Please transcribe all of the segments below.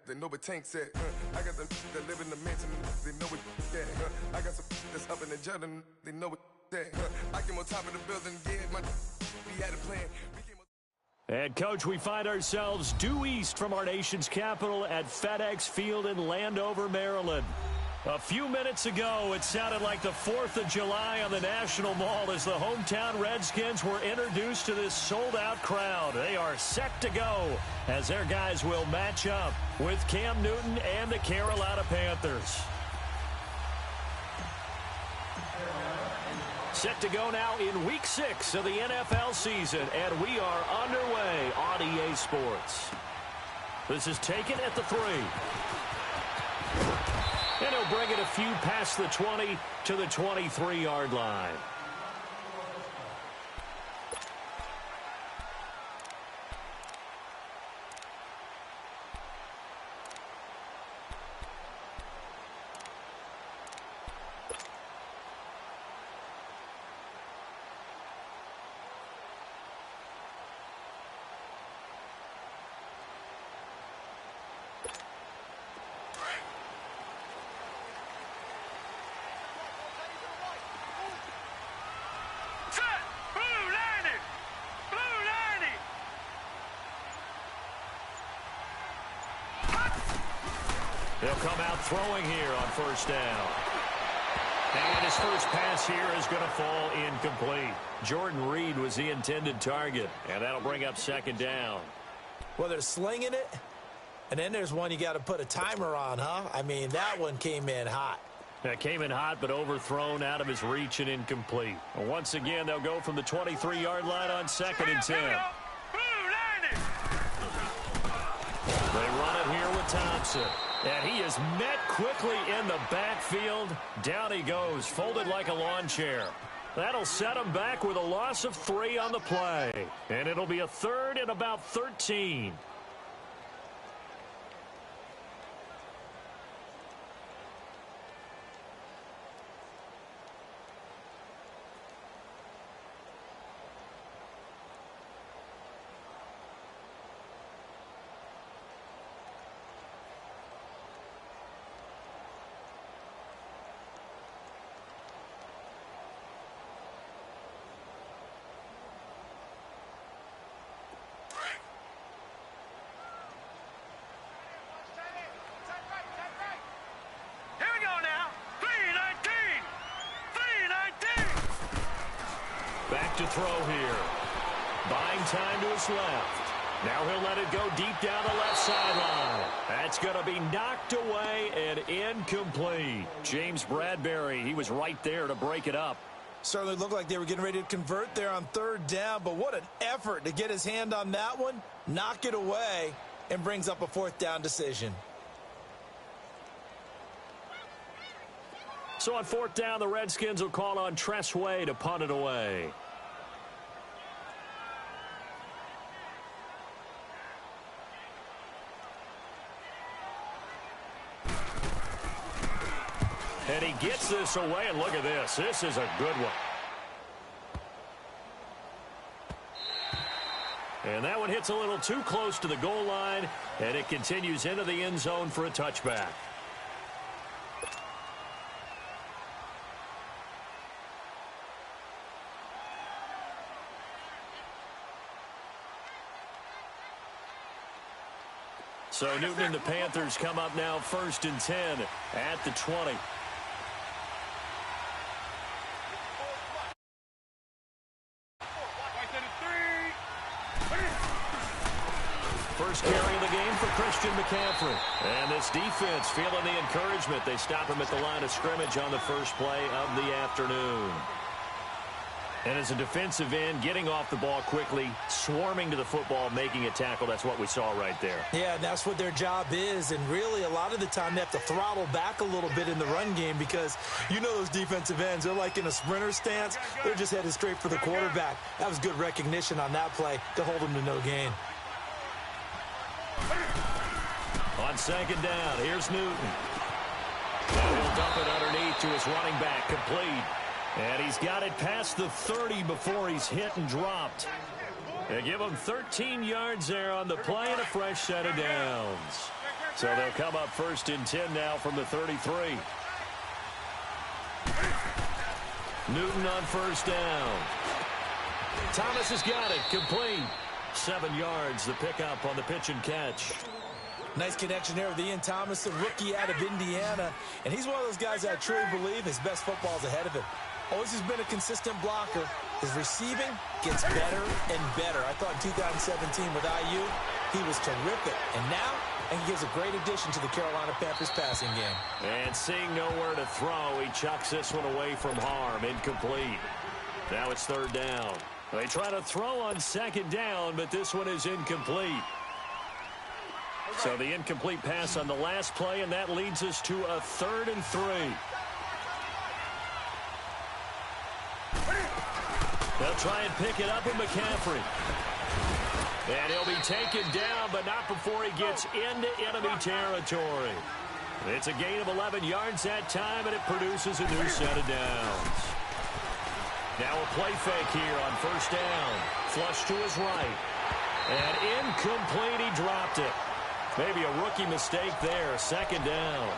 They know what Tank said. I got them that live in the mansion. They know what that. I got some that's up in the jungle. They know what that. I came on top of the building. Yeah, we had a plan. And, Coach, we find ourselves due east from our nation's capital at FedEx Field in Landover, Maryland. A few minutes ago, it sounded like the 4th of July on the National Mall as the hometown Redskins were introduced to this sold-out crowd. They are set to go as their guys will match up with Cam Newton and the Carolina Panthers. Set to go now in Week 6 of the NFL season, and we are underway on EA Sports. This is taken at the 3. And he'll bring it a few past the 20 to the 23-yard line. They'll come out throwing here on first down. And his first pass here is going to fall incomplete. Jordan Reed was the intended target, and that'll bring up second down. Well, they're slinging it, and then there's one you got to put a timer on, huh? I mean, that one came in hot. That came in hot, but overthrown out of his reach and incomplete. And once again, they'll go from the 23-yard line on 2nd and 10. They run it here with Thompson. And he is met quickly in the backfield. Down he goes, folded like a lawn chair. That'll set him back with a loss of 3 on the play. And it'll be a 3rd and about 13. Back to throw here. Buying time to his left. Now he'll let it go deep down the left sideline. That's going to be knocked away and incomplete. James Bradbury, he was right there to break it up. Certainly looked like they were getting ready to convert there on 3rd down, but what an effort to get his hand on that one, knock it away, and brings up a 4th down decision. So on 4th down, the Redskins will call on Tress Way to punt it away. And he gets this away, and look at this. This is a good one. And that one hits a little too close to the goal line, and it continues into the end zone for a touchback. So Newton and the Panthers come up now 1st and 10 at the 20. First carry of the game for Christian McCaffrey. And this defense feeling the encouragement. They stop him at the line of scrimmage on the first play of the afternoon. And as a defensive end, getting off the ball quickly, swarming to the football, making a tackle, that's what we saw right there. Yeah, and that's what their job is. And really, a lot of the time, they have to throttle back a little bit in the run game because you know those defensive ends, they're like in a sprinter stance. They're just headed straight for the quarterback. That was good recognition on that play to hold them to no gain. On 2nd down, here's Newton. And he'll dump it underneath to his running back, complete. And he's got it past the 30 before he's hit and dropped. They give him 13 yards there on the play and a fresh set of downs. So they'll come up first and 10 now from the 33. Newton on first down. Thomas has got it. Complete. 7 yards, the pickup on the pitch and catch. Nice connection there with Ian Thomas, the rookie out of Indiana. And he's one of those guys that I truly believe his best football is ahead of him. Always has been a consistent blocker. His receiving gets better and better. I thought in 2017 with IU, he was terrific. And now, he gives a great addition to the Carolina Panthers passing game. And seeing nowhere to throw, he chucks this one away from harm. Incomplete. Now it's third down. They try to throw on second down, but this one is incomplete. So the incomplete pass on the last play, and that leads us to a 3rd and 3. They'll try and pick it up with McCaffrey. And he'll be taken down, but not before he gets into enemy territory. It's a gain of 11 yards that time, and it produces a new set of downs. Now a play fake here on first down. Flush to his right. And incomplete, he dropped it. Maybe a rookie mistake there. 2nd down.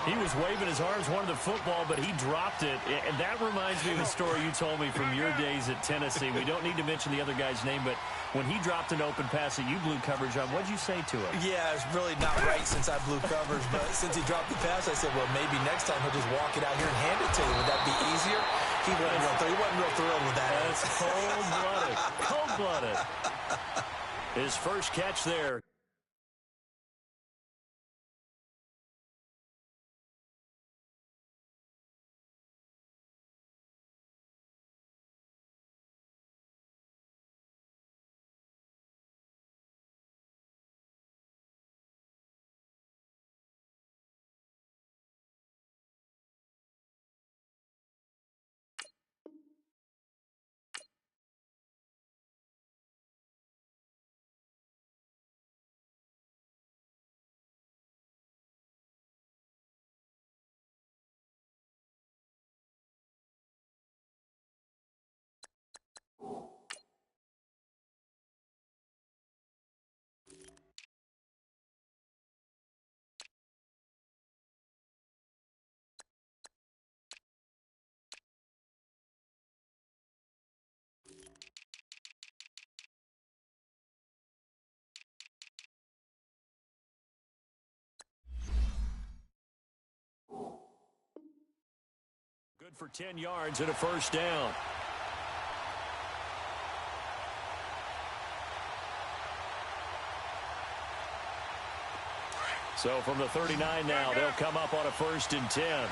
He was waving his arms, wanted the football, but he dropped it. And that reminds me of a story you told me from your days at Tennessee. We don't need to mention the other guy's name, but when he dropped an open pass that you blew coverage on, what'd you say to him? Yeah, it's really not right since I blew coverage, but since he dropped the pass, I said, well, maybe next time he'll just walk it out here and hand it to you. Would that be easier? He wasn't real thrilled with that. That's cold-blooded. Cold-blooded. His first catch there. Good for 10 yards and a first down. So from the 39 now, they'll come up on a 1st and 10.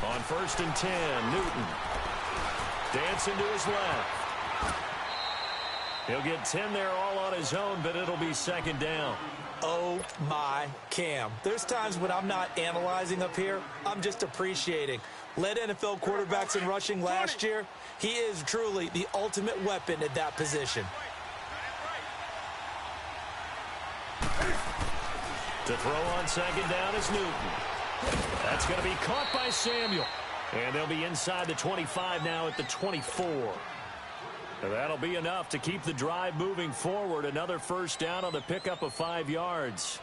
On 1st and 10, Newton. Dancing to his left. He'll get 10 there all on his own, but it'll be 2nd down. Oh, my Cam. There's times when I'm not analyzing up here. I'm just appreciating. Led NFL quarterbacks in rushing last year. He is truly the ultimate weapon at that position. To throw on 2nd down is Newton. That's going to be caught by Samuel. And they'll be inside the 25 now at the 24. And that'll be enough to keep the drive moving forward. Another first down on the pickup of 5 yards.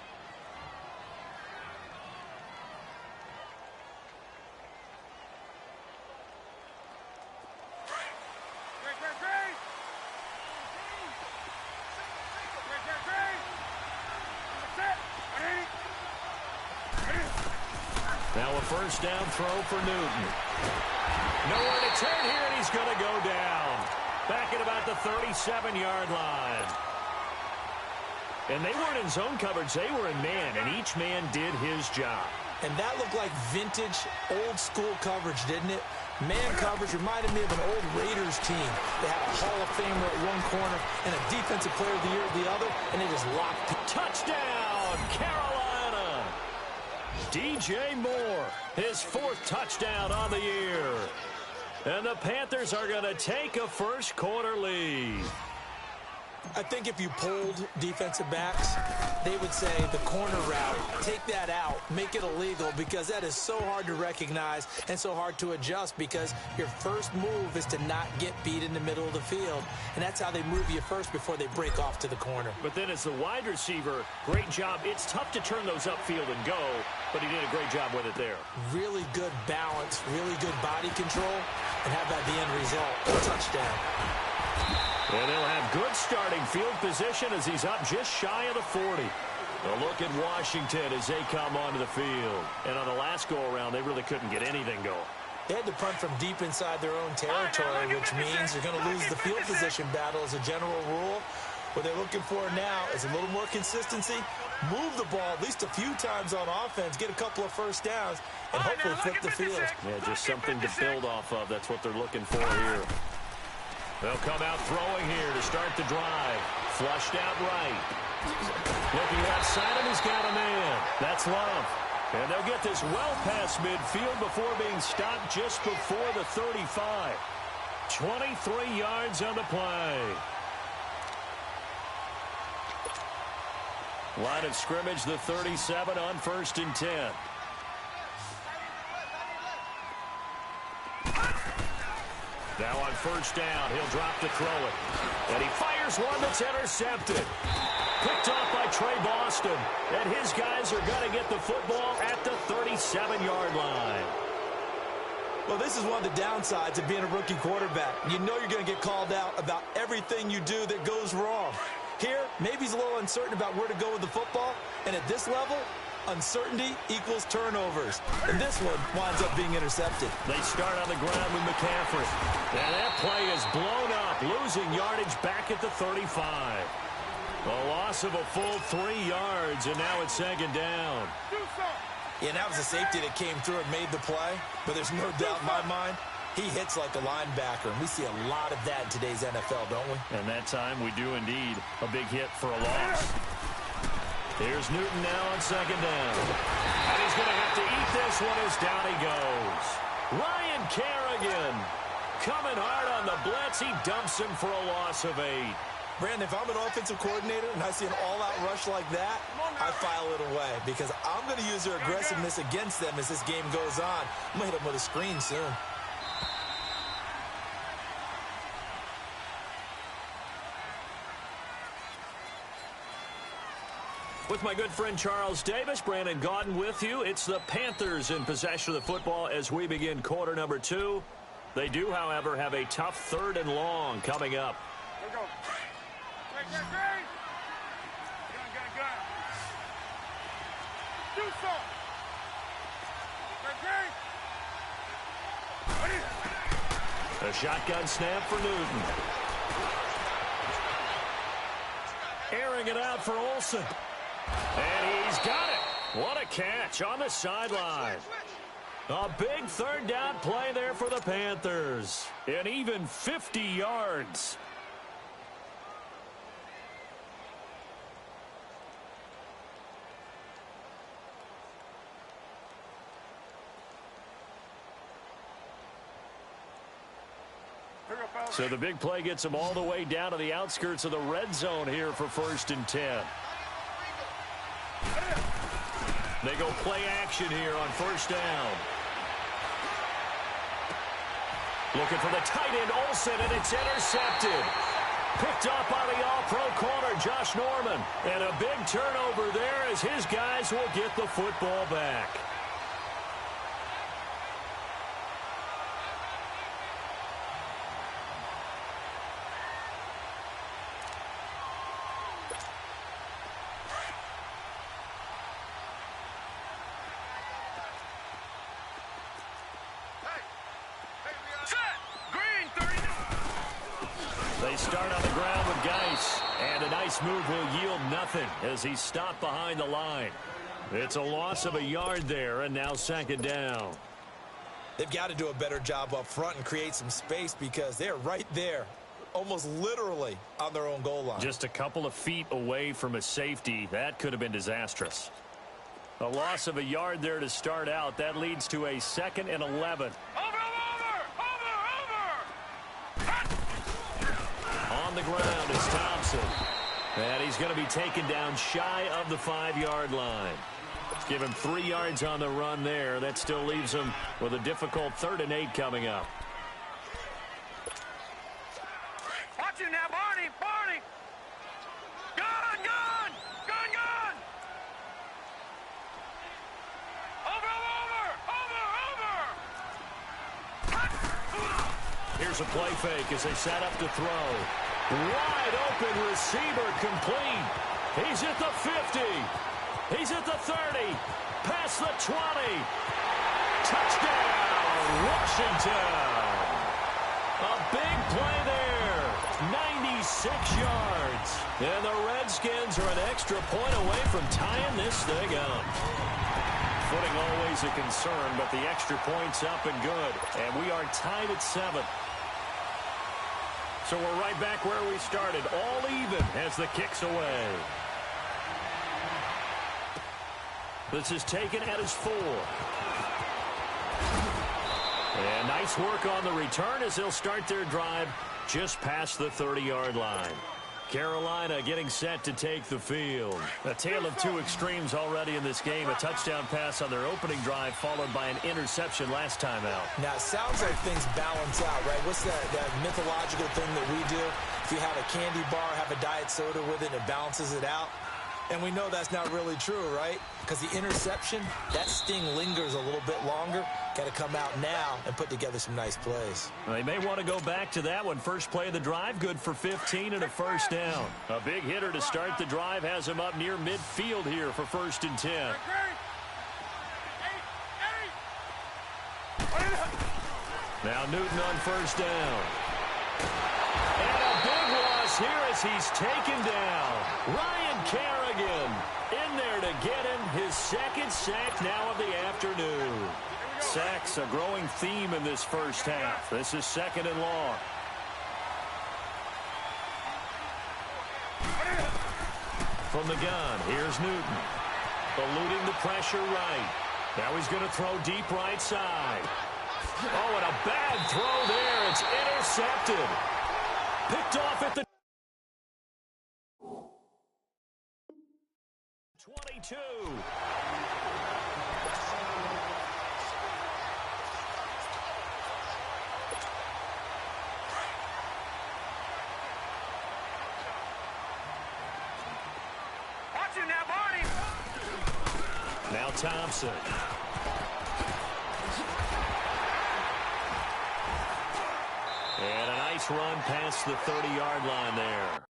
Now a first down throw for Newton. Nowhere to turn here, and he's going to go down. Back at about the 37-yard line. And they weren't in zone coverage. They were in man, and each man did his job. And that looked like vintage, old-school coverage, didn't it? Man coverage reminded me of an old Raiders team. They had a Hall of Famer at one corner and a Defensive Player of the Year at the other, and they just locked. Touchdown, Carolina! DJ Moore, his 4th touchdown on the year. And the Panthers are going to take a first-quarter lead. I think if you polled defensive backs, they would say the corner route, take that out, make it illegal, because that is so hard to recognize and so hard to adjust, because your first move is to not get beat in the middle of the field, and that's how they move you first before they break off to the corner. But then as the wide receiver, great job. It's tough to turn those upfield and go, but he did a great job with it there. Really good balance, really good body control, and how about the end result? A touchdown. And they'll have good starting field position as he's up just shy of the 40. A look at Washington as they come onto the field. And on the last go-around, they really couldn't get anything going. They had to punt from deep inside their own territory, which means you're going to lose the field position battle as a general rule. What they're looking for now is a little more consistency, move the ball at least a few times on offense, get a couple of first downs, and hopefully flip the field. Yeah, just something to build off of. That's what they're looking for here. They'll come out throwing here to start the drive. Flushed out right. Looking outside him, he's got a man. That's Love. And they'll get this well past midfield before being stopped just before the 35. 23 yards on the play. Line of scrimmage, the 37 on 1st and 10. Now on 1st down, he'll drop to throw it. And he fires one that's intercepted. Picked off by Trey Boston. And his guys are going to get the football at the 37-yard line. Well, this is one of the downsides of being a rookie quarterback. You know you're going to get called out about everything you do that goes wrong. Here, maybe he's a little uncertain about where to go with the football. And at this level, uncertainty equals turnovers. And this one winds up being intercepted. They start on the ground with McCaffrey. And that play is blown up, losing yardage back at the 35. A loss of a full 3 yards, and now it's 2nd down. Yeah, that was a safety that came through and made the play. But there's no doubt in my mind, he hits like a linebacker. And we see a lot of that in today's NFL, don't we? And that time we do indeed. A big hit for a loss. Here's Newton now on 2nd down. And he's going to have to eat this one as down he goes. Ryan Kerrigan coming hard on the blitz. He dumps him for a loss of 8. Brandon, if I'm an offensive coordinator and I see an all-out rush like that, I file it away because I'm going to use their aggressiveness against them as this game goes on. I'm going to hit them with a screen soon. With my good friend Charles Davis, Brandon Gaudin with you. It's the Panthers in possession of the football as we begin quarter number 2. They do, however, have a tough 3rd and long coming up. Here we go. Gun. Do so. A shotgun snap for Newton. Airing it out for Olsen. And he's got it. What a catch on the sideline. A big 3rd down play there for the Panthers. And even 50 yards. So the big play gets them all the way down to the outskirts of the red zone here for 1st and 10. They go play action here on 1st down. Looking for the tight end, Olsen, and it's intercepted. Picked up by the all-pro corner, Josh Norman. And a big turnover there as his guys will get the football back. They start on the ground with Geis, and a nice move will yield nothing as he's stopped behind the line. It's a loss of a yard there, and now 2nd down. They've got to do a better job up front and create some space because they're right there, almost literally on their own goal line. Just a couple of feet away from a safety. That could have been disastrous. A loss of a yard there to start out. That leads to a 2nd and 11. On the ground is Thompson. Thompson. And he's going to be taken down shy of the 5-yard line. Give him 3 yards on the run there. That still leaves him with a difficult 3rd and 8 coming up. Watch you now, Barney! Barney! Gun! Gun! Gun! Gun! Over! Here's a play fake as they set up to throw. Wide open receiver complete. He's at the 50. He's at the 30. Past the 20. Touchdown, Washington. A big play there. 96 yards. And the Redskins are an extra point away from tying this thing up. Footing always a concern, but the extra point's up and good. And we are tied at 7. So we're right back where we started, all even as the kick's away. This is taken at his 4. And nice work on the return as they'll start their drive just past the 30-yard line. Carolina getting set to take the field. A tale of two extremes already in this game. A touchdown pass on their opening drive followed by an interception last time out. Now, it sounds like things balance out, right? What's that mythological thing that we do? If you have a candy bar, have a diet soda with it, it balances it out. And we know that's not really true, right? Because the interception, that sting lingers a little bit longer. Got to come out now and put together some nice plays. Well, they may want to go back to that one. First play of the drive, good for 15 and a first down. A big hitter to start the drive has him up near midfield here for 1st and 10. Now Newton on 1st down. And a big loss here as he's taken down. Ryan Kerrigan in there to get him his 2nd sack now of the afternoon. Sacks a growing theme in this first half. This is 2nd and long. From the gun, here's Newton. Eluding the pressure right. Now he's going to throw deep right side. Oh, and a bad throw there. It's intercepted. Picked off at the 22. Watch you now, Barney! Now Thompson. And a nice run past the 30-yard line there.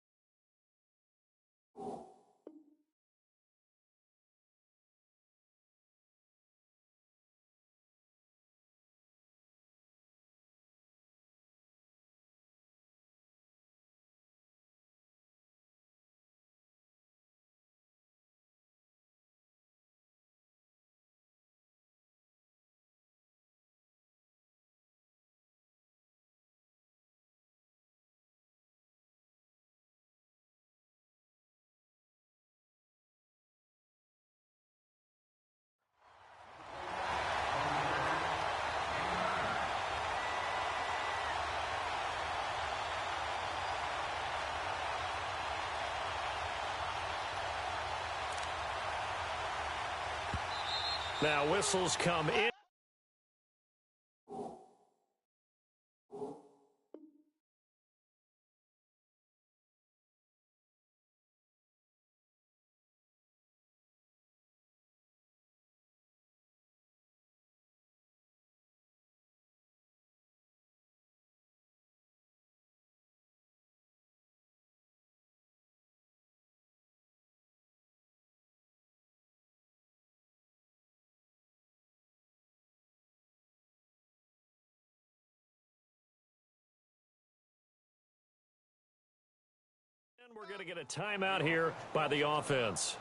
Now whistles come in. We're going to get a timeout here by the offense.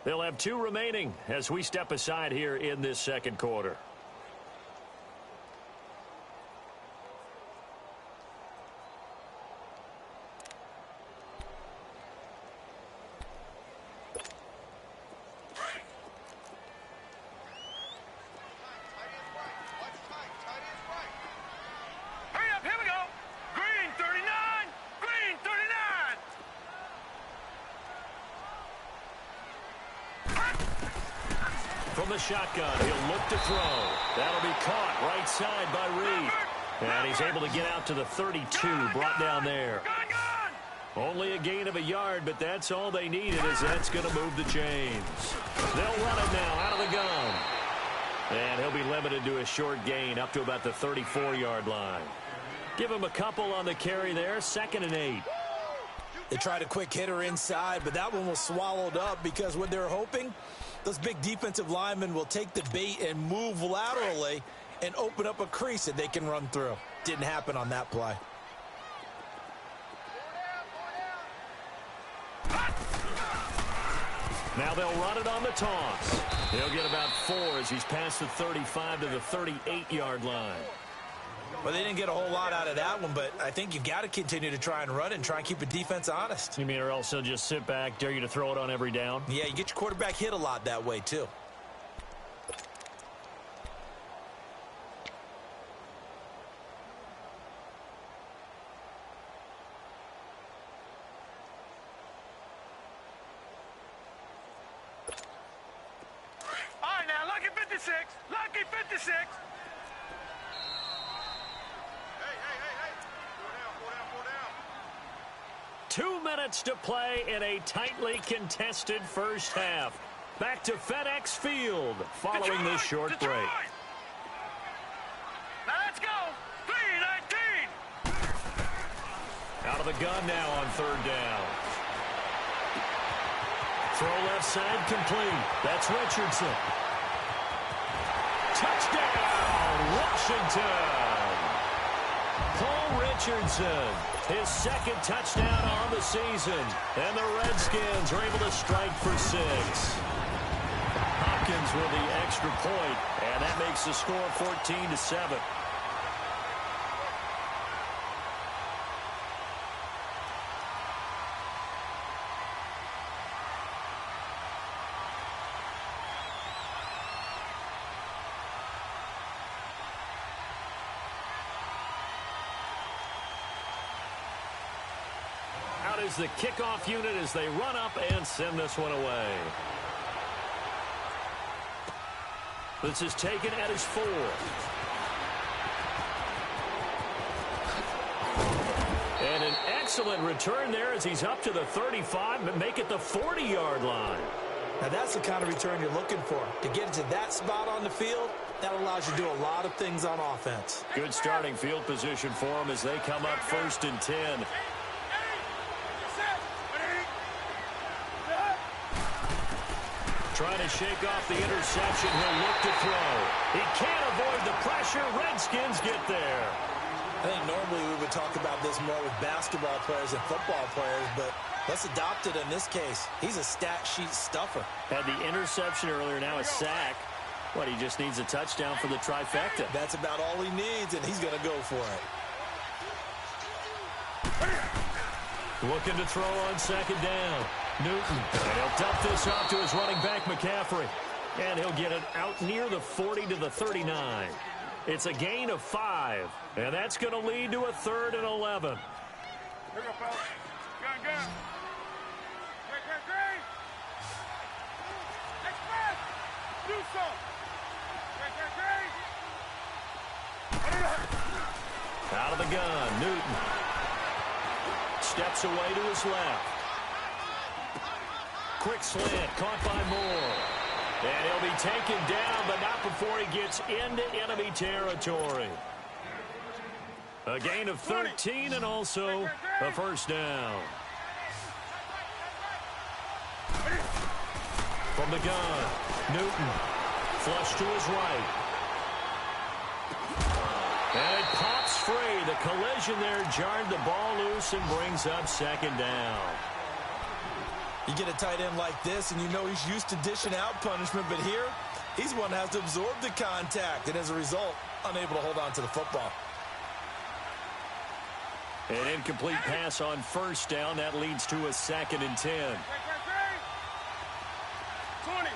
They'll have 2 remaining as we step aside here in this 2nd quarter. from the shotgun. He'll look to throw. That'll be caught right side by Reed. And he's able to get out to the 32, brought down there. Only a gain of a yard, but that's all they needed, as that's going to move the chains. They'll run it now out of the gun. And he'll be limited to a short gain up to about the 34-yard line. Give him a couple on the carry there, 2nd and 8. They tried a quick hitter inside, but that one was swallowed up because what they're hoping, those big defensive linemen will take the bait and move laterally and open up a crease that they can run through. Didn't happen on that play. Now they'll run it on the toss. He'll get about 4 as he's past the 35 to the 38-yard line. Well, they didn't get a whole lot out of that one, but I think you've got to continue to try and run it and try and keep the defense honest. You mean or else he'll just sit back, dare you to throw it on every down? Yeah, you get your quarterback hit a lot that way, too. All right, now, lucky 56. Lucky 56. 2 minutes to play in a tightly contested first half. Back to FedEx Field following this short break. Now let's go. 3-19. Out of the gun now on 3rd down. Throw left side complete. That's Richardson. Touchdown, Washington. Paul Richardson, his 2nd touchdown on the season. And the Redskins are able to strike for 6. Hopkins with the extra point, and that makes the score 14-7. Out is the kickoff unit as they run up and send this one away. This is taken at his 4. And an excellent return there as he's up to the 35, but make it the 40-yard line. Now, that's the kind of return you're looking for. To get to that spot on the field, that allows you to do a lot of things on offense. Good starting field position for them as they come up 1st and 10. Trying to shake off the interception. He'll look to throw. He can't avoid the pressure. Redskins get there. I think normally we would talk about this more with basketball players and football players, but let's adopt it in this case. He's a stat sheet stuffer. Had the interception earlier, now a sack. What, he just needs a touchdown for the trifecta. That's about all he needs, and he's going to go for it. Looking to throw on 2nd down. Newton, and he'll dump this off to his running back, McCaffrey. And he'll get it out near the 40 to the 39. It's a gain of 5, and that's going to lead to a 3rd and 11. Here we go, fellas. Gun. Great. Next pass. Do so. Great. Out of the gun, Newton. Steps away to his left. Quick slant, caught by Moore. And he'll be taken down, but not before he gets into enemy territory. A gain of 13 and also a 1st down. From the gun, Newton. Flush to his right. And it pops free. The collision there jarred the ball loose and brings up 2nd down. You get a tight end like this, and you know he's used to dishing out punishment, but here, he's one that has to absorb the contact, and as a result, unable to hold on to the football. An incomplete pass on 1st down. That leads to a 2nd and 10. 20.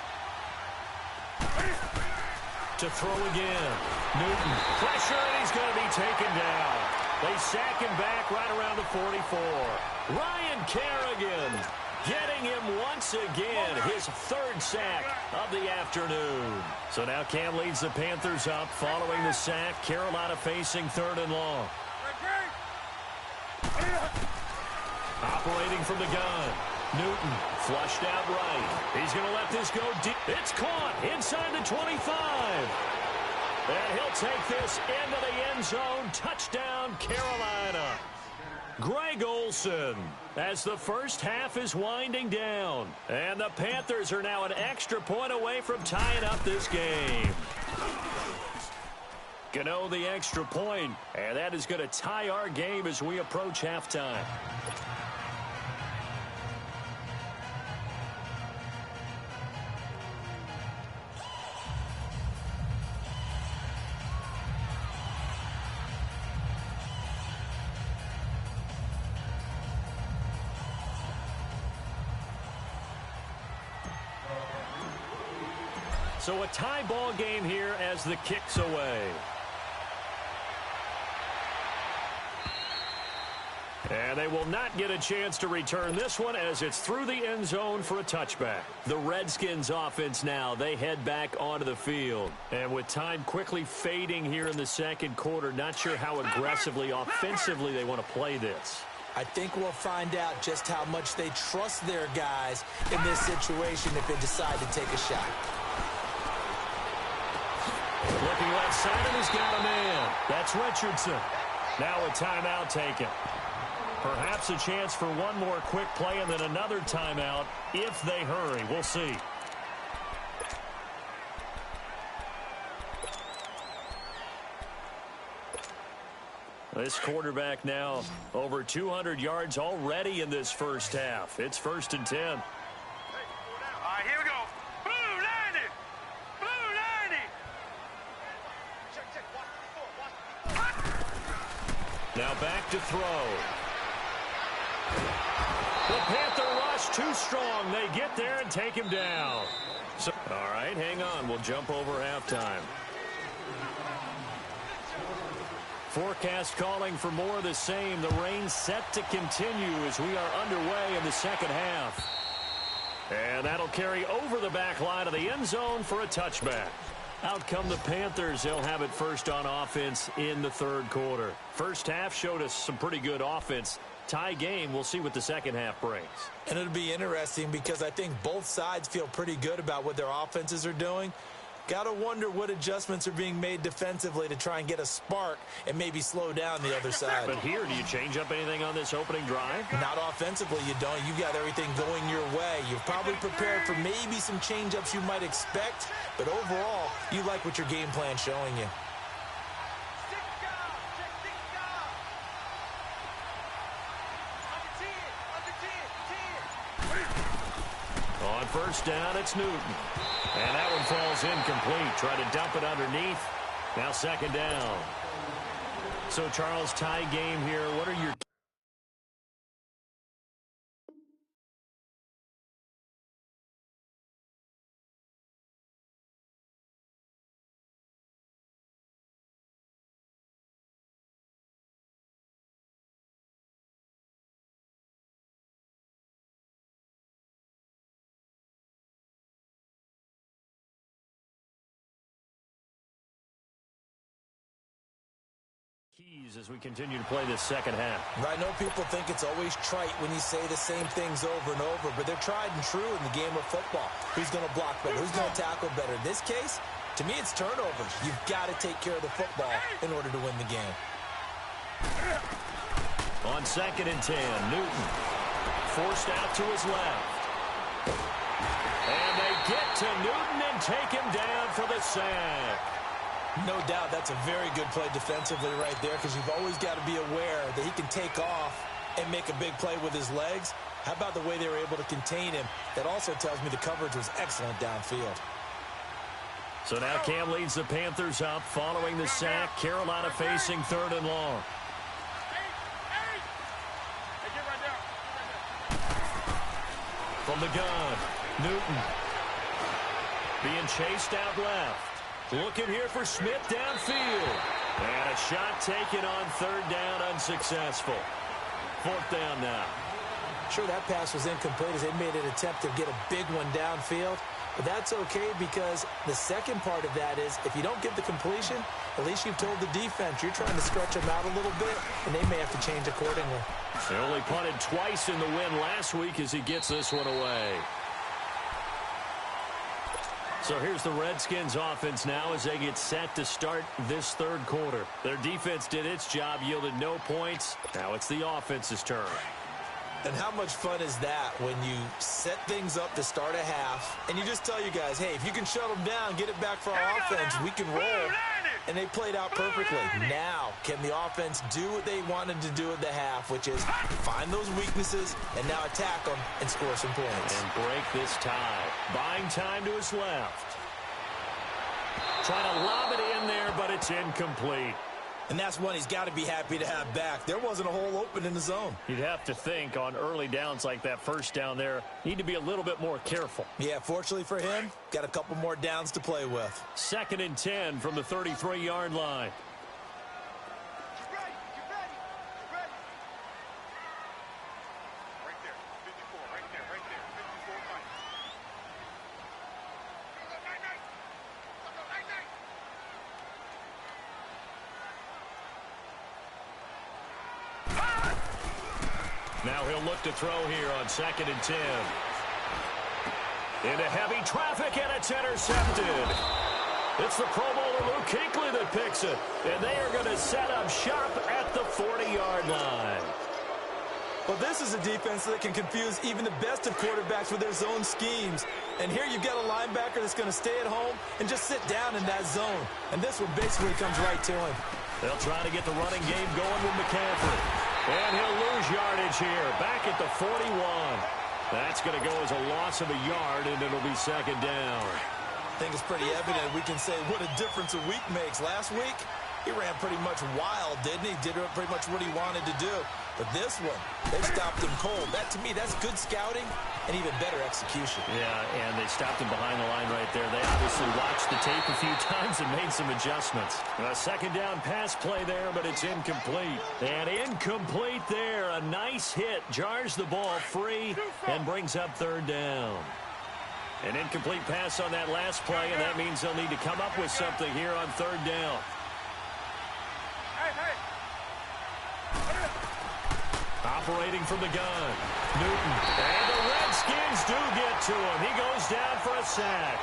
To throw again. Newton. Pressure, and he's going to be taken down. They sack him back right around the 44. Ryan Kerrigan getting him once again, his third sack of the afternoon. So now Cam leads the Panthers up following the sack. Carolina facing 3rd and long. Operating from the gun. Newton flushed out right. He's going to let this go deep. It's caught inside the 25. And he'll take this into the end zone. Touchdown, Carolina. Greg Olsen as the first half is winding down. And the Panthers are now an extra point away from tying up this game. Gano the extra point, and that is going to tie our game as we approach halftime. So a tie ball game here as the kick's away. And they will not get a chance to return this one as it's through the end zone for a touchback. The Redskins offense now, they head back onto the field. And with time quickly fading here in the second quarter, not sure how aggressively, offensively they want to play this. I think we'll find out just how much they trust their guys in this situation if they decide to take a shot. Looking left side, and he's got a man. That's Richardson. Now a timeout taken. Perhaps a chance for one more quick play and then another timeout if they hurry. We'll see. This quarterback now over 200 yards already in this first half. It's 1st and 10. All right, here we go. Blue 90. Blue 90. Now back to throw. The Panther rush too strong. They get there and take him down. So, all right, hang on. We'll jump over halftime. Forecast calling for more of the same. The rain set to continue as we are underway in the second half. And that'll carry over the back line of the end zone for a touchback. Out come the Panthers. They'll have it first on offense in the third quarter. First half showed us some pretty good offense. Tie game. We'll see what the second half brings. And it'll be interesting because I think both sides feel pretty good about what their offenses are doing. Got to wonder what adjustments are being made defensively to try and get a spark and maybe slow down the other side. But here, do you change up anything on this opening drive? Not offensively, you don't. You've got everything going your way. You've probably prepared for maybe some change-ups you might expect, but overall, you like what your game plan's showing you. On first down, it's Newton. And that one falls incomplete. Try to dump it underneath. Now second down. So, Charles, tie game here. What are your keys as we continue to play this second half? I know people think it's always trite when you say the same things over and over, but they're tried and true in the game of football. Who's going to block better? Who's going to tackle better? In this case, to me, it's turnovers. You've got to take care of the football in order to win the game. On 2nd and 10, Newton forced out to his left. And they get to Newton and take him down for the sack. No doubt that's a very good play defensively right there because you've always got to be aware that he can take off and make a big play with his legs. How about the way they were able to contain him? That also tells me the coverage was excellent downfield. So now Cam leads the Panthers up following the sack. Carolina facing 3rd and long. From the gun, Newton being chased out left. Looking here for Smith downfield. And a shot taken on 3rd down, unsuccessful. 4th down now. sure that pass was incomplete as they made an attempt to get a big one downfield. But that's okay because the second part of that is if you don't get the completion, at least you've told the defense you're trying to stretch them out a little bit, and they may have to change accordingly. They only punted twice in the win last week as he gets this one away. So here's the Redskins offense now as they get set to start this third quarter. Their defense did its job, yielded no points. Now it's the offense's turn. And how much fun is that when you set things up to start a half and you just tell you guys, hey, if you can shut them down, get it back for our offense, we can roll. And they played out perfectly. Now, can the offense do what they wanted to do at the half, which is find those weaknesses and now attack them and score some points. And break this tie. Buying time to his left. Trying to lob it in there, but it's incomplete. And that's one he's got to be happy to have back. There wasn't a hole open in the zone. You'd have to think on early downs like that first down there, need to be a little bit more careful. Yeah, fortunately for him, got a couple more downs to play with. 2nd and 10 from the 33-yard line. Now he'll look to throw here on 2nd and 10. Into heavy traffic, and it's intercepted. It's the Pro Bowler Luke Kuechly that picks it. And they are going to set up shop at the 40-yard line. Well, this is a defense that can confuse even the best of quarterbacks with their zone schemes. And here you've got a linebacker that's going to stay at home and just sit down in that zone. And this one basically comes right to him. They'll try to get the running game going with McCaffrey. And he'll lose yardage here, back at the 41. That's going to go as a loss of a yard, and it'll be 2nd down. I think it's pretty evident we can say what a difference a week makes. Last week, he ran pretty much wild, didn't he? Did pretty much what he wanted to do. But this one, they stopped him cold. That, to me, that's good scouting and even better execution. Yeah, and they stopped him behind the line right there. They obviously watched the tape a few times and made some adjustments. A 2nd down pass play there, but it's incomplete. And incomplete there. A nice hit. Jars the ball free and brings up 3rd down. An incomplete pass on that last play, and that means they'll need to come up with something here on 3rd down. Operating from the gun, Newton. And the Redskins do get to him. He goes down for a sack.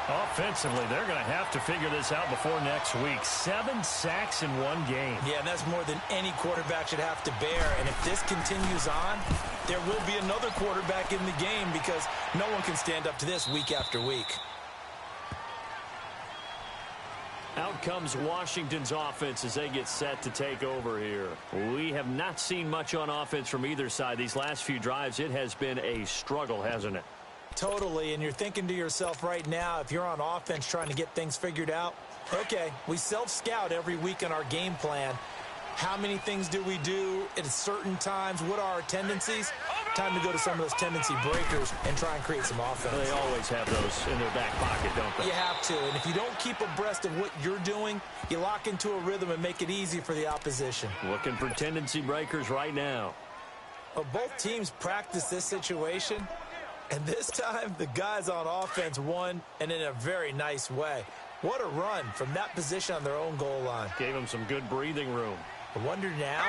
Offensively, they're going to have to figure this out before next week. 7 sacks in one game. Yeah, and that's more than any quarterback should have to bear. And if this continues on, there will be another quarterback in the game because no one can stand up to this week after week. Out comes Washington's offense as they get set to take over here. We have not seen much on offense from either side. These last few drives, it has been a struggle, hasn't it? Totally, and you're thinking to yourself right now, if you're on offense trying to get things figured out, okay, we self-scout every week in our game plan. How many things do we do at certain times? What are our tendencies? Time to go to some of those tendency breakers and try and create some offense. They always have those in their back pocket, don't they? You have to, and if you don't keep abreast of what you're doing, you lock into a rhythm and make it easy for the opposition. Looking for tendency breakers right now. Well, both teams practice this situation, and this time the guys on offense won, and in a very nice way. What a run from that position on their own goal line. Gave them some good breathing room. I wonder now,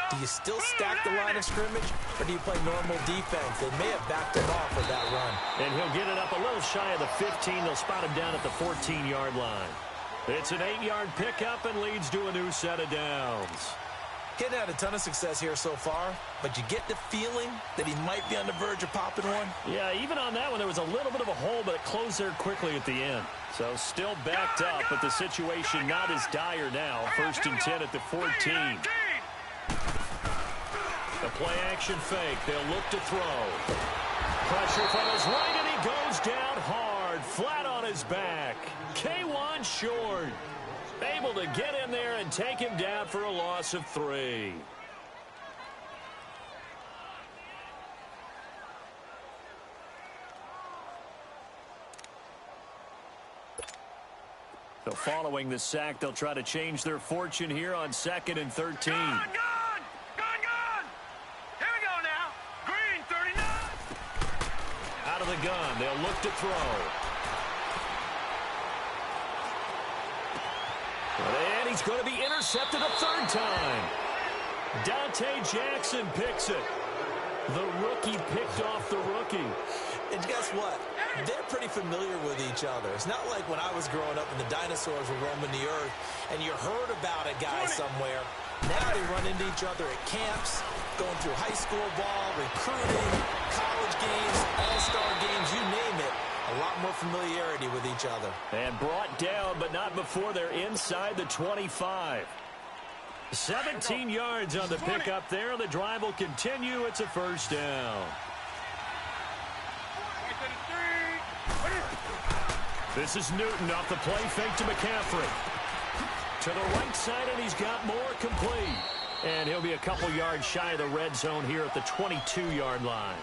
do you still stack the line of scrimmage, or do you play normal defense? They may have backed him off with that run. And he'll get it up a little shy of the 15. They'll spot him down at the 14-yard line. It's an 8-yard pickup and leads to a new set of downs. He hadn't had a ton of success here so far, but you get the feeling that he might be on the verge of popping one. Yeah, even on that one, there was a little bit of a hole, but it closed there quickly at the end. So still backed up, but the situation not as dire now. 1st and 10 at the 14. The play-action fake. They'll look to throw. Pressure from his right, and he goes down hard, flat on his back. K1 short. Able to get in there and take him down for a loss of 3. So following the sack, they'll try to change their fortune here on 2nd and 13. Gone! Here we go now. Green, the gun. They'll look to throw. And he's going to be intercepted a third time. Dante Jackson picks it. The rookie picked off the rookie. And guess what? They're pretty familiar with each other. It's not like when I was growing up and the dinosaurs were roaming the earth and you heard about a guy somewhere. Now they run into each other at camps, going through high school ball, recruiting, college games, all-star games, you name it. A lot more familiarity with each other. And brought down, but not before they're inside the 25. 17 yards on the pickup there. The drive will continue. It's a first down. This is Newton off the play fake to McCaffrey. To the right side, and he's got more complete. And he'll be a couple yards shy of the red zone here at the 22-yard line.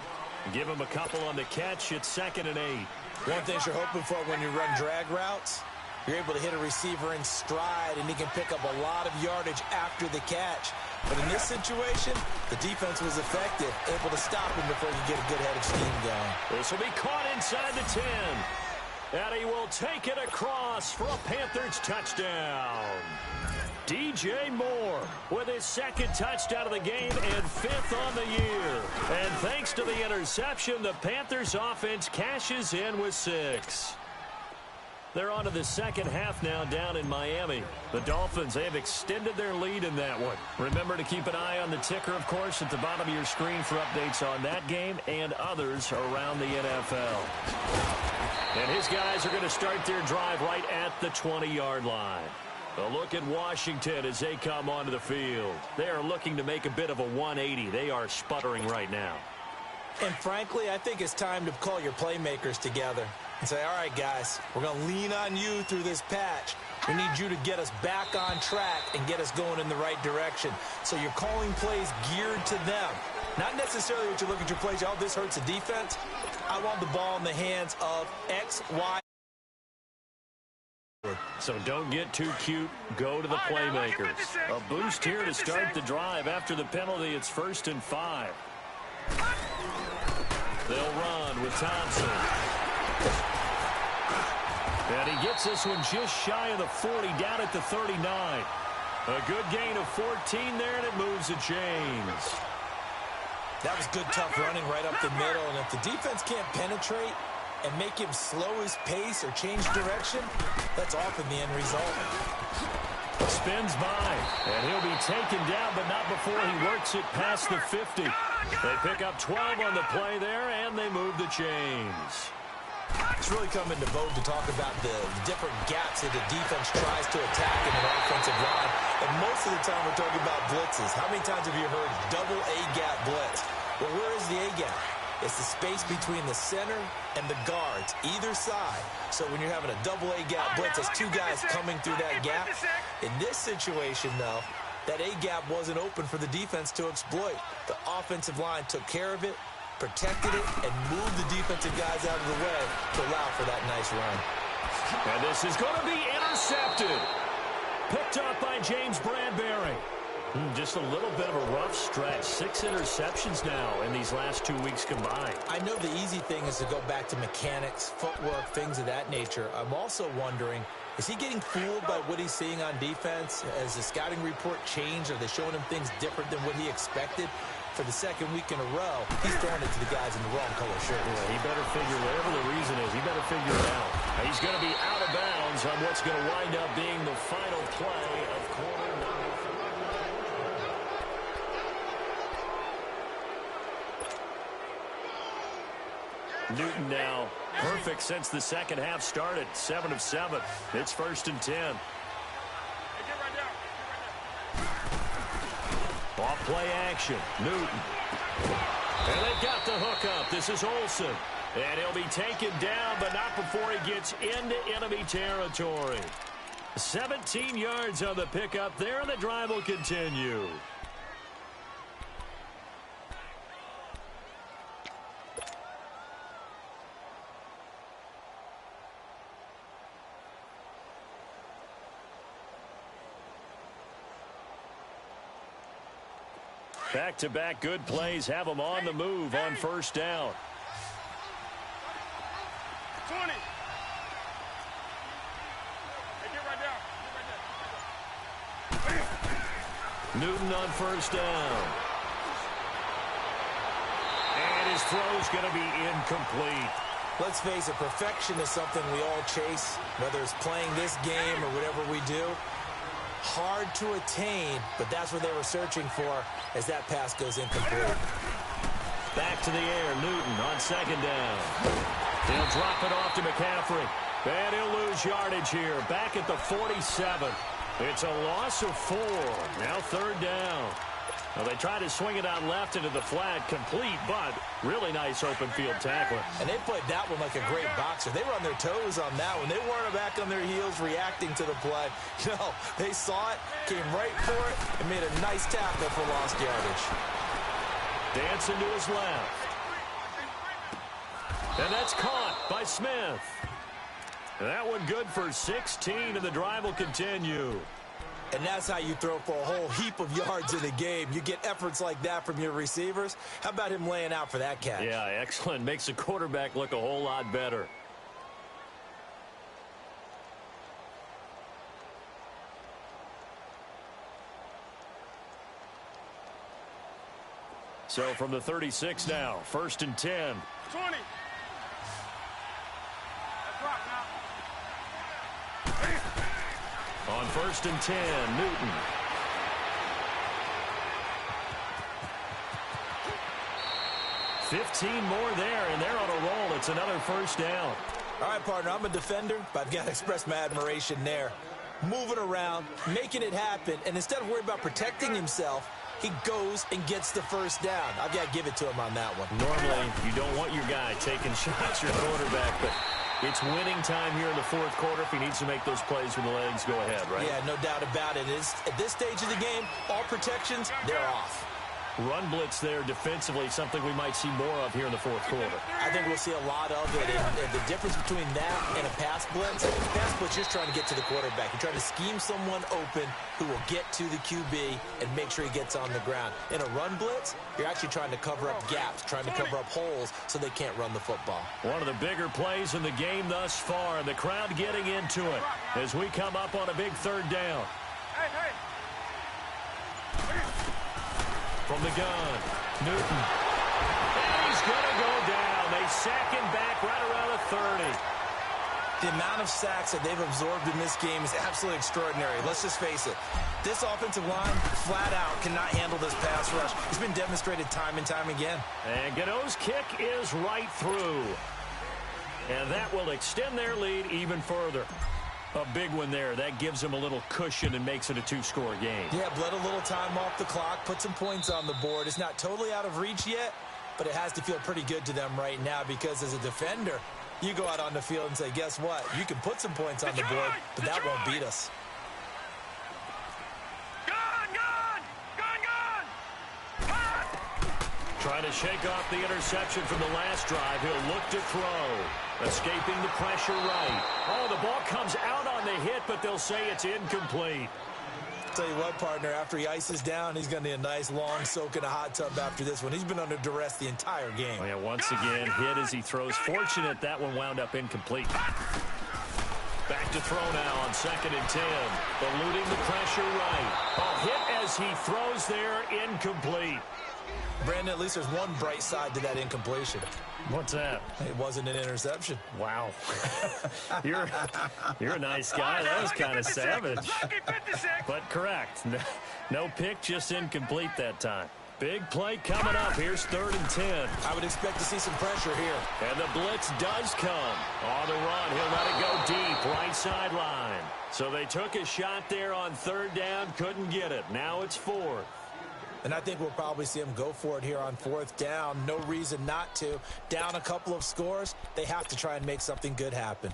Give him a couple on the catch. It's 2nd and 8. One thing you're hoping for when you run drag routes, you're able to hit a receiver in stride, and he can pick up a lot of yardage after the catch. But in this situation, the defense was effective, able to stop him before he get a good head of steam going. This will be caught inside the 10. And he will take it across for a Panthers touchdown. DJ Moore with his 2nd touchdown of the game and 5th on the year. And thanks to the interception, the Panthers offense cashes in with 6. They're on to the second half now down in Miami. The Dolphins, they have extended their lead in that one. Remember to keep an eye on the ticker, of course, at the bottom of your screen for updates on that game and others around the NFL. And his guys are going to start their drive right at the 20-yard line. A look at Washington as they come onto the field. They are looking to make a bit of a 180. They are sputtering right now. And frankly, I think it's time to call your playmakers together and say, all right, guys, we're going to lean on you through this patch. We need you to get us back on track and get us going in the right direction. So you're calling plays geared to them. Not necessarily what you look at your plays, oh, this hurts the defense. I want the ball in the hands of X, Y. So don't get too cute. Go to the playmakers. A boost here to start the drive. After the penalty, it's 1st and 5. They'll run with Thompson. And he gets this one just shy of the 40, down at the 39. A good gain of 14 there, and it moves the chains. That was good, tough running right up the middle. And if the defense can't penetrate and make him slow his pace or change direction, that's often the end result. Spins by, and he'll be taken down, but not before he works it past the 50. They pick up 12 on the play there, and they move the chains. It's really come into vogue to talk about the different gaps that the defense tries to attack in an offensive line. And most of the time we're talking about blitzes. How many times have you heard double A-gap blitz? Well, where is the A-gap? It's the space between the center and the guards, either side. So when you're having a double A-gap blitz, there's two guys coming through that gap. In this situation, though, that A-gap wasn't open for the defense to exploit. The offensive line took care of it, protected it, and moved the defensive guys out of the way to allow for that nice run. And this is going to be intercepted. Picked up by James Bradbury. Just a little bit of a rough stretch. 6 interceptions now in these last 2 weeks combined. I know the easy thing is to go back to mechanics, footwork, things of that nature. I'm also wondering, is he getting fooled by what he's seeing on defense? Has the scouting report changed? Are they showing him things different than what he expected? For the second week in a row, he's throwing it to the guys in the wrong color shirt. Yeah, he better figure, whatever the reason is, he better figure it out. He's going to be out of bounds on what's going to wind up being the final play of quarter number 4. Newton now perfect since the second half started. 7 of 7. It's 1st and 10. Off play action. Newton. And they've got the hook up. This is Olsen. And he'll be taken down, but not before he gets into enemy territory. 17 yards on the pickup there, and the drive will continue. Back-to-back good plays have them on the move on 1st down. 20. Hey, get right down. Newton on first down. And his throw's going to be incomplete. Let's face it, perfection is something we all chase, whether it's playing this game or whatever we do. Hard to attain, but that's what they were searching for as that pass goes incomplete. Back to the air, Newton on second down. He'll drop it off to McCaffrey. And he'll lose yardage here, back at the 47. It's a loss of 4. Now third down. Well, they try to swing it out left into the flat, complete, but really nice open field tackling. And they played that one like a great boxer. They were on their toes on that one. They weren't back on their heels reacting to the play. No, they saw it, came right for it, and made a nice tackle for lost yardage. Dancing to his left. And that's caught by Smith. That one good for 16, and the drive will continue. And that's how you throw for a whole heap of yards in a game. You get efforts like that from your receivers. How about him laying out for that catch? Yeah, excellent. Makes the quarterback look a whole lot better. So from the 36 now, 1st and 10. 20. On 1st and 10, Newton. $15 more there, and they're on a roll. It's another first down. All right, partner, I'm a defender, but I've got to express my admiration there. Moving around, making it happen, and instead of worrying about protecting himself, he goes and gets the first down. I've got to give it to him on that one. Normally, you don't want your guy taking shots, your quarterback, but it's winning time here in the fourth quarter. If he needs to make those plays with the legs, go ahead, right? Yeah, no doubt about it. At this stage of the game, all protections, they're off. Run blitz there defensively, something we might see more of here in the fourth quarter. I think we'll see a lot of it. And the difference between that and a pass blitz you're just trying to get to the quarterback. You're trying to scheme someone open who will get to the QB and make sure he gets on the ground. In a run blitz, you're actually trying to cover up gaps, trying to cover up holes so they can't run the football. One of the bigger plays in the game thus far, and the crowd getting into it as we come up on a big third down. Hey, hey. From the gun, Newton. And he's going to go down. They sack him back right around the 30. The amount of sacks that they've absorbed in this game is absolutely extraordinary. Let's just face it. This offensive line, flat out, cannot handle this pass rush. It's been demonstrated time and time again. And Gano's kick is right through. And that will extend their lead even further. A big one there. That gives them a little cushion and makes it a 2-score game. Yeah, bled a little time off the clock, put some points on the board. It's not totally out of reach yet, but it has to feel pretty good to them right now because as a defender, you go out on the field and say, guess what? You can put some points on the board, but that won't beat us. Trying to shake off the interception from the last drive. He'll look to throw. Escaping the pressure right. Oh, the ball comes out on the hit, but they'll say it's incomplete. Tell you what, partner, after he ices down, he's going to need a nice long soak in a hot tub after this one. He's been under duress the entire game. Oh, yeah, once again, hit as he throws. Fortunate that one wound up incomplete. Back to throw now on 2nd and 10. Eluding the pressure right. Oh, hit as he throws there, incomplete. Brandon, at least there's one bright side to that incompletion. What's that? It wasn't an interception. Wow. You're a nice guy. That was kind of savage. But correct. No pick, just incomplete that time. Big play coming up. Here's 3rd and 10. I would expect to see some pressure here. And the blitz does come. On the run, he'll let it go deep, right sideline. So they took a shot there on 3rd down, couldn't get it. Now it's 4th. And I think we'll probably see him go for it here on 4th down. No reason not to. Down a couple of scores, they have to try and make something good happen.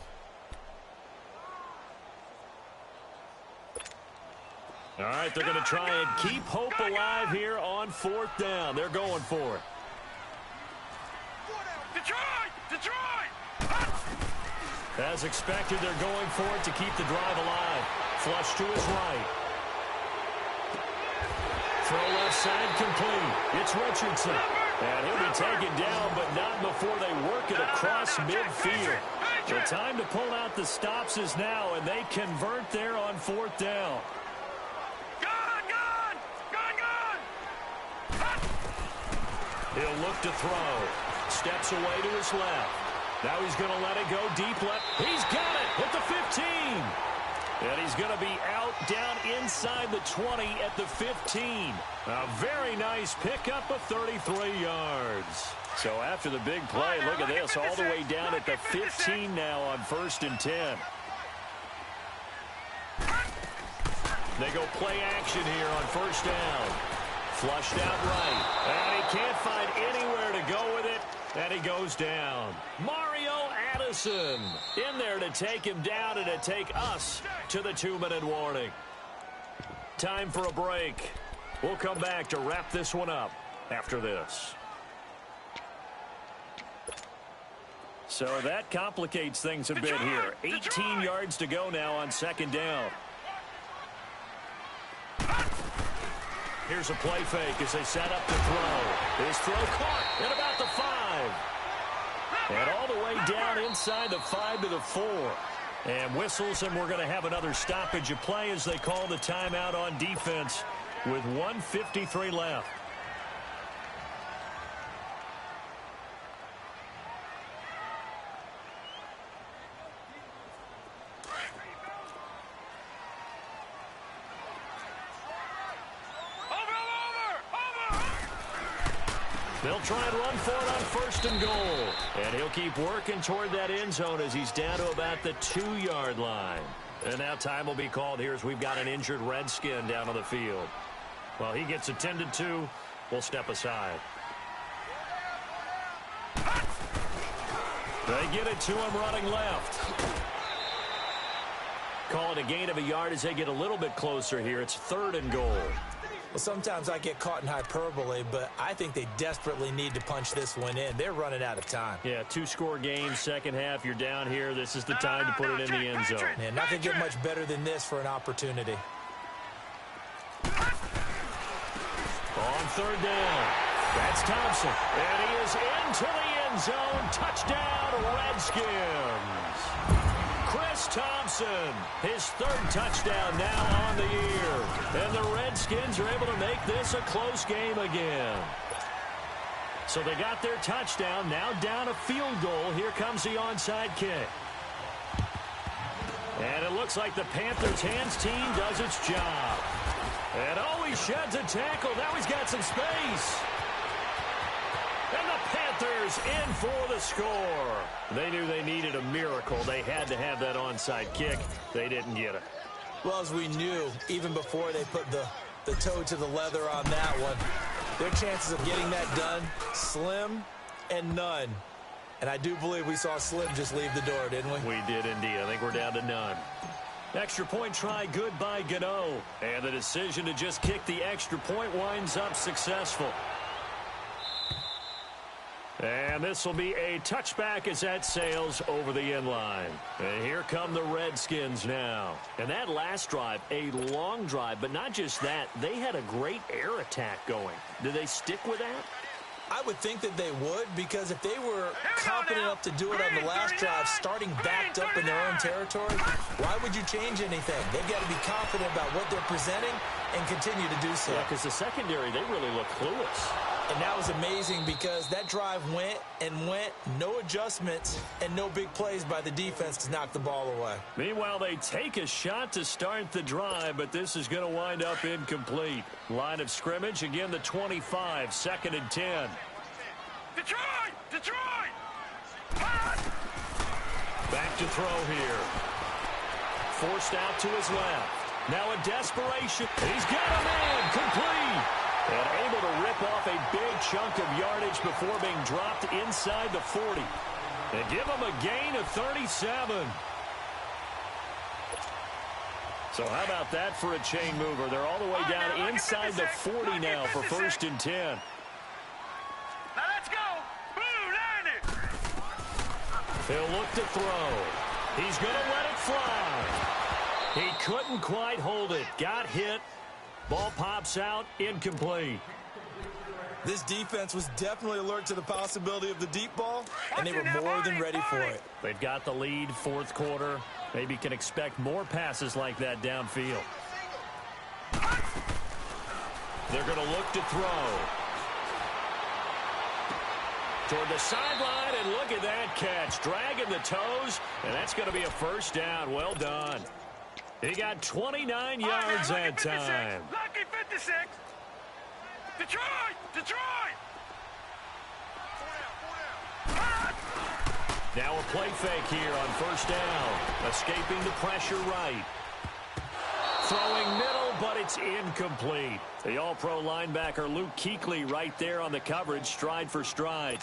All right, they're going to try and keep hope alive here on 4th down. They're going for it. Detroit! As expected, they're going for it to keep the drive alive. Flush to his right. Throw left side complete. It's Richardson. And he'll be taken down, but not before they work it across midfield. The time to pull out the stops is now, and they convert there on 4th down. He'll look to throw. Steps away to his left. Now he's going to let it go deep left. He's got it at the 15. And he's going to be out down inside the 20 at the 15. A very nice pickup of 33 yards. So after the big play, look at this, all the way down at the 15 now on 1st and 10. They go play action here on 1st down. Flushed out right. And he can't find anywhere to go with it. And he goes down. Mario Addison in there to take him down and to take us to the 2-minute warning. Time for a break. We'll come back to wrap this one up after this. So that complicates things a bit here. 18 yards to go now on 2nd down. Here's a play fake as they set up to throw. His throw caught at about the 5. And all the way down inside the 5 to the 4. And whistles, and we're going to have another stoppage of play as they call the timeout on defense with 1:53 left. They'll try and run for it on 1st and goal. And he'll keep working toward that end zone as he's down to about the 2-yard line. And now time will be called here as we've got an injured Redskin down on the field. While he gets attended to, we'll step aside. They get it to him running left. Call it a gain of a yard as they get a little bit closer here. It's 3rd and goal. Well, sometimes I get caught in hyperbole, but I think they desperately need to punch this one in. They're running out of time. Yeah, 2-score game, second half. You're down here. This is the time to put it in the end zone. Yeah, nothing get much better than this for an opportunity. On 3rd down, that's Thompson. And he is into the end zone. Touchdown, Redskins. Chris Thompson, his 3rd touchdown now on the year. And the Redskins are able to make this a close game again. So they got their touchdown, now down a field goal. Here comes the onside kick. And it looks like the Panthers' hands team does its job. And he sheds a tackle. Now he's got some space. And the Panthers in for the score. They knew they needed a miracle. They had to have that onside kick. They didn't get it. Well, as we knew, even before they put the toe to the leather on that one, their chances of getting that done, slim and none. And I do believe we saw Slim just leave the door, didn't we? We did indeed. I think we're down to none. Extra point try good by Gano. And the decision to just kick the extra point winds up successful. And this will be a touchback as that sails over the end line. And here come the Redskins now. And that last drive, a long drive, but not just that. They had a great air attack going. Did they stick with that? I would think that they would, because if they were confident enough to do it on the last drive, starting backed up in their own territory, why would you change anything? They've got to be confident about what they're presenting and continue to do so. Yeah, because the secondary, they really look clueless. And that was amazing because that drive went and went, no adjustments, and no big plays by the defense to knock the ball away. Meanwhile, they take a shot to start the drive, but this is going to wind up incomplete. Line of scrimmage, again, the 25, 2nd and 10. Detroit! Detroit! Back to throw here. Forced out to his left. Now a desperation. He's got a man complete. And able to rip off a big chunk of yardage before being dropped inside the 40. And give him a gain of 37. So how about that for a chain mover? They're all the way down inside the 40 now for 1st and 10. Now let's go! Blue, land it! He'll look to throw. He's going to let it fly. He couldn't quite hold it. Got hit. Ball pops out, incomplete. This defense was definitely alert to the possibility of the deep ball, and they were more than ready for it. They've got the lead, fourth quarter. Maybe can expect more passes like that downfield. They're going to look to throw. Toward the sideline, and look at that catch. Dragging the toes, and that's going to be a first down. Well done. He got 29 yards that time. Lucky 56. Detroit! Detroit! Now a play fake here on first down. Escaping the pressure right. Throwing middle, but it's incomplete. The all-pro linebacker Luke Kuechly right there on the coverage, stride for stride.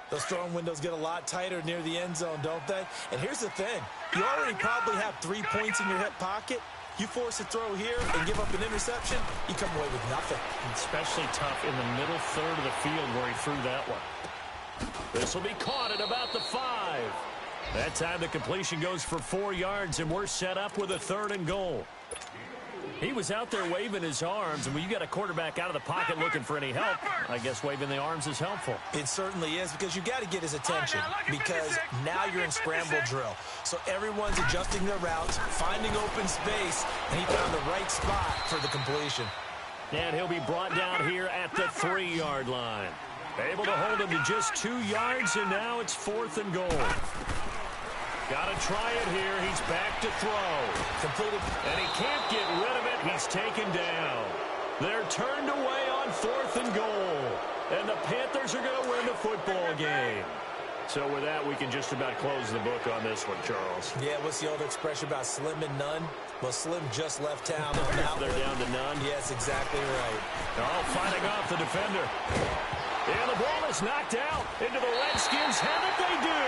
Those throwing windows get a lot tighter near the end zone, don't they? And here's the thing. You already probably have 3 points in your hip pocket. You force a throw here and give up an interception, you come away with nothing. Especially tough in the middle third of the field where he threw that one. This will be caught at about the 5. That time the completion goes for 4 yards, and we're set up with a 3rd and goal. He was out there waving his arms, and when you got a quarterback out of the pocket looking for any help, I guess waving the arms is helpful. It certainly is, because you got to get his attention, because now you're in scramble drill. So everyone's adjusting their routes, finding open space, and he found the right spot for the completion. And he'll be brought down here at the 3-yard line. Able to hold him to just 2 yards, and now it's 4th and goal. Got to try it here. He's back to throw. Completed. And he can't get rid of it. He's taken down. They're turned away on 4th and goal. And the Panthers are going to win the football game. So with that, we can just about close the book on this one, Charles. Yeah, what's the old expression about slim and none? Well, Slim just left town on that one. They're down to none. Yes, exactly right. Oh, fighting off the defender. And the ball is knocked out into the Redskins' hand. That they do.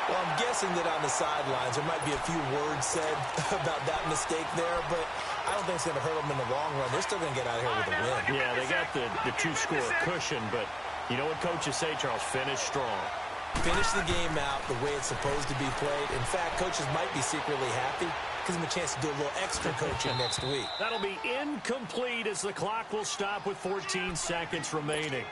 Well, I'm guessing that on the sidelines there might be a few words said about that mistake there, but I don't think it's going to hurt them in the long run. They're still going to get out of here with a win. Yeah, they got the 2-score cushion, but you know what coaches say, Charles? Finish strong. Finish the game out the way it's supposed to be played. In fact, coaches might be secretly happy. Gives them a chance to do a little extra coaching next week. That'll be incomplete as the clock will stop with 14 seconds remaining.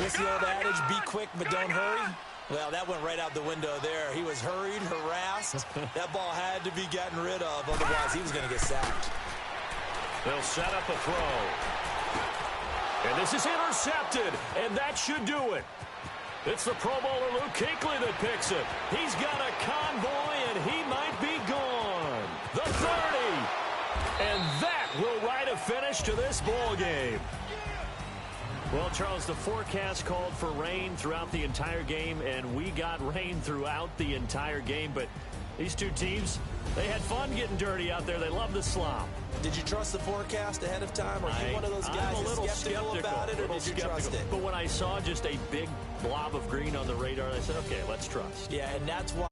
What's the old adage? Be quick, but don't hurry. Well, that went right out the window there. He was hurried, harassed. That ball had to be gotten rid of, otherwise he was going to get sacked. They'll set up a throw. And this is intercepted, and that should do it. It's the Pro Bowler Luke Kuechly that picks it. He's got a convoy, and he might be gone. The 30. And that will write a finish to this ball game. Well, Charles, the forecast called for rain throughout the entire game, and we got rain throughout the entire game. But these two teams, they had fun getting dirty out there. They love the slop. Did you trust the forecast ahead of time? Are you one of those guys that's skeptical about it, or did you trust it? But when I saw just a big blob of green on the radar, I said, okay, let's trust. Yeah, and that's why.